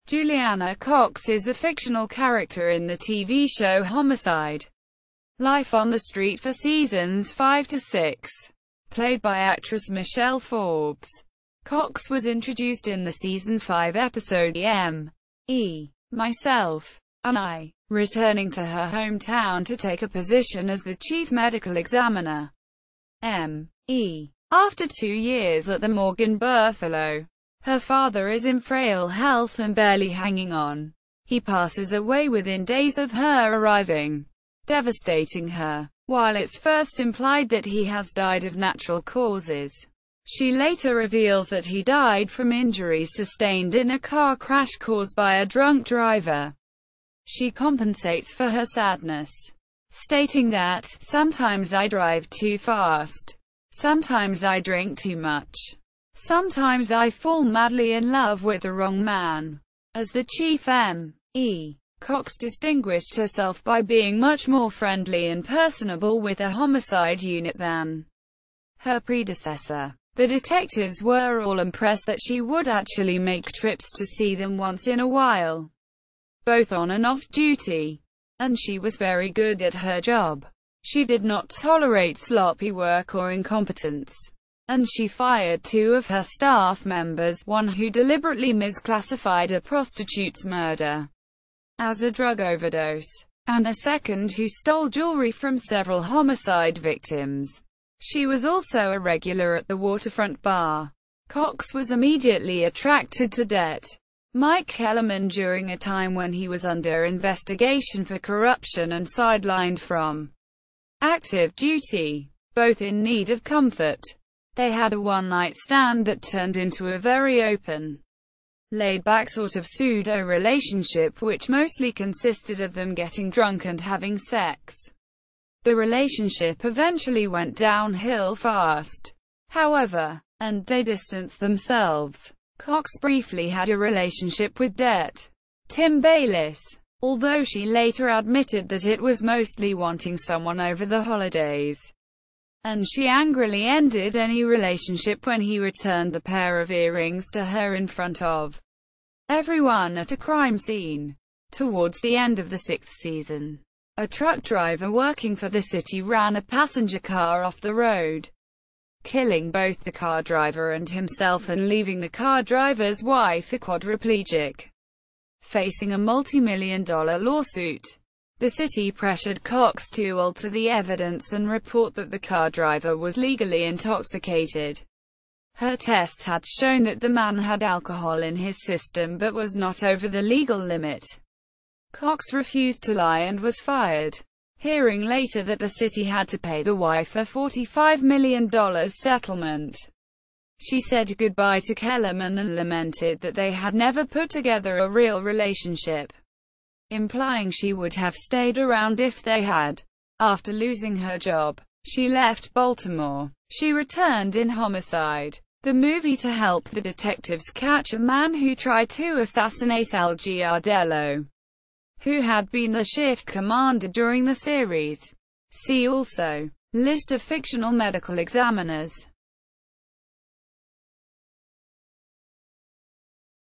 Julianna Cox is a fictional character in the TV show Homicide. Life on the Street for seasons 5 to 6. Played by actress Michelle Forbes. Cox was introduced in the season 5 episode M.E. Myself and I, returning to her hometown to take a position as the chief medical examiner. M.E. After 2 years at the morgue in Buffalo. Her father is in frail health and barely hanging on. He passes away within days of her arriving, devastating her. While it's first implied that he has died of natural causes, she later reveals that he died from injuries sustained in a car crash caused by a drunk driver. She compensates for her sadness, stating that, "Sometimes I drive too fast. Sometimes I drink too much. Sometimes I fall madly in love with the wrong man." As the chief, M.E. Cox distinguished herself by being much more friendly and personable with the homicide unit than her predecessor. The detectives were all impressed that she would actually make trips to see them once in a while, both on and off duty. And she was very good at her job. She did not tolerate sloppy work or incompetence. And she fired 2 of her staff members, one who deliberately misclassified a prostitute's murder as a drug overdose, and a second who stole jewelry from several homicide victims. She was also a regular at the Waterfront Bar. Cox was immediately attracted to Det. Mike Kellerman during a time when he was under investigation for corruption and sidelined from active duty, both in need of comfort. They had a one-night stand that turned into a very open, laid-back sort of pseudo-relationship which mostly consisted of them getting drunk and having sex. The relationship eventually went downhill fast, however, and they distanced themselves. Cox briefly had a relationship with Det. Tim Bayliss, although she later admitted that it was mostly wanting someone over the holidays. And she angrily ended any relationship when he returned a pair of earrings to her in front of everyone at a crime scene. Towards the end of the 6th season, a truck driver working for the city ran a passenger car off the road, killing both the car driver and himself and leaving the car driver's wife a quadriplegic, facing a multi-million-dollar lawsuit. The city pressured Cox to alter the evidence and report that the car driver was legally intoxicated. Her tests had shown that the man had alcohol in his system but was not over the legal limit. Cox refused to lie and was fired. Hearing later that the city had to pay the wife a $45 million settlement, she said goodbye to Kellerman and lamented that they had never put together a real relationship, implying she would have stayed around if they had. After losing her job, she left Baltimore. She returned in Homicide, the movie, to help the detectives catch a man who tried to assassinate Al Giardello, who had been the shift commander during the series. See also: List of fictional medical examiners.